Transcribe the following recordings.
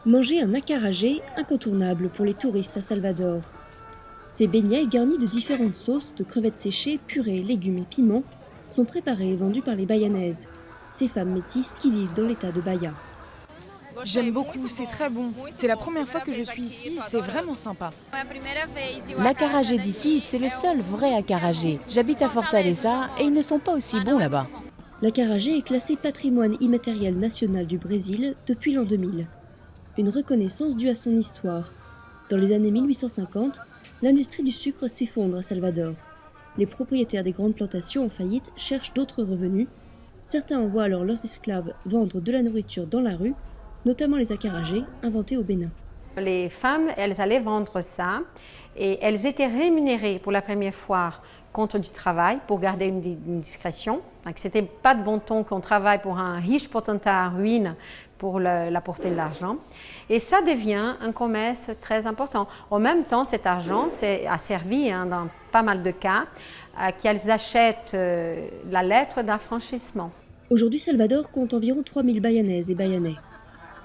Manger un acarajé, incontournable pour les touristes à Salvador. Ces beignets garnis de différentes sauces, de crevettes séchées, purées, légumes et piments, sont préparés et vendus par les Bayanaises, ces femmes métisses qui vivent dans l'état de Bahia. J'aime beaucoup, c'est très bon. C'est la première fois que je suis ici, c'est vraiment sympa. L'acarajé d'ici, c'est le seul vrai acarajé. J'habite à Fortaleza et ils ne sont pas aussi bons là-bas. L'acarajé est classé patrimoine immatériel national du Brésil depuis l'an 2000. Une reconnaissance due à son histoire. Dans les années 1850, l'industrie du sucre s'effondre à Salvador. Les propriétaires des grandes plantations en faillite cherchent d'autres revenus. Certains envoient alors leurs esclaves vendre de la nourriture dans la rue, notamment les acarajés inventés au Bénin. Les femmes, elles allaient vendre ça et elles étaient rémunérées pour la première fois contre du travail pour garder une discrétion. Donc, c'était pas de bon ton qu'on travaille pour un riche potentat en ruine pour l'apporter de l'argent. Et ça devient un commerce très important. En même temps, cet argent a servi dans pas mal de cas qu'elles achètent la lettre d'affranchissement. Aujourd'hui, Salvador compte environ 3000 Bayanaises et Bayanais.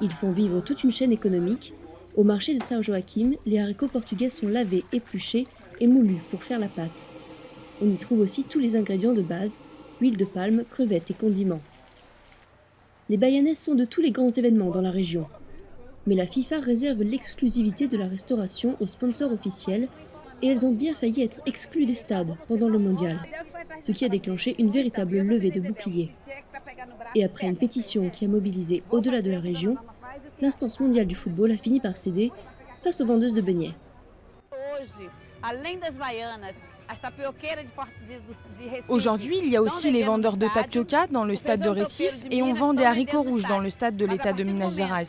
Ils font vivre toute une chaîne économique. Au marché de São Joaquim, les haricots portugais sont lavés, épluchés et moulus pour faire la pâte. On y trouve aussi tous les ingrédients de base, huile de palme, crevettes et condiments. Les Bayanaises sont de tous les grands événements dans la région. Mais la FIFA réserve l'exclusivité de la restauration aux sponsors officiels et elles ont bien failli être exclues des stades pendant le mondial, ce qui a déclenché une véritable levée de boucliers. Et après une pétition qui a mobilisé au-delà de la région, l'instance mondiale du football a fini par céder face aux vendeuses de beignets. Aujourd'hui, il y a aussi les vendeurs de tapioca dans le stade de Recife et on vend des haricots rouges dans le stade de l'État de Minas Gerais.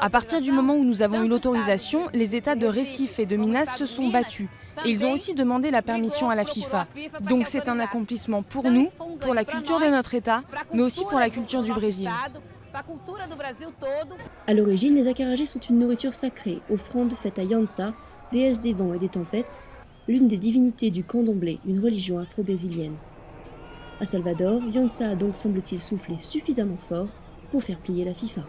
À partir du moment où nous avons eu l'autorisation, les États de Recife et de Minas se sont battus. Et ils ont aussi demandé la permission à la FIFA. Donc c'est un accomplissement pour nous, pour la culture de notre État, mais aussi pour la culture du Brésil. À l'origine, les acarajés sont une nourriture sacrée, offrande faite à Yansa, déesse des vents et des tempêtes, l'une des divinités du candomblé, une religion afro-brésilienne. À Salvador, Yansa a donc semble-t-il soufflé suffisamment fort pour faire plier la FIFA.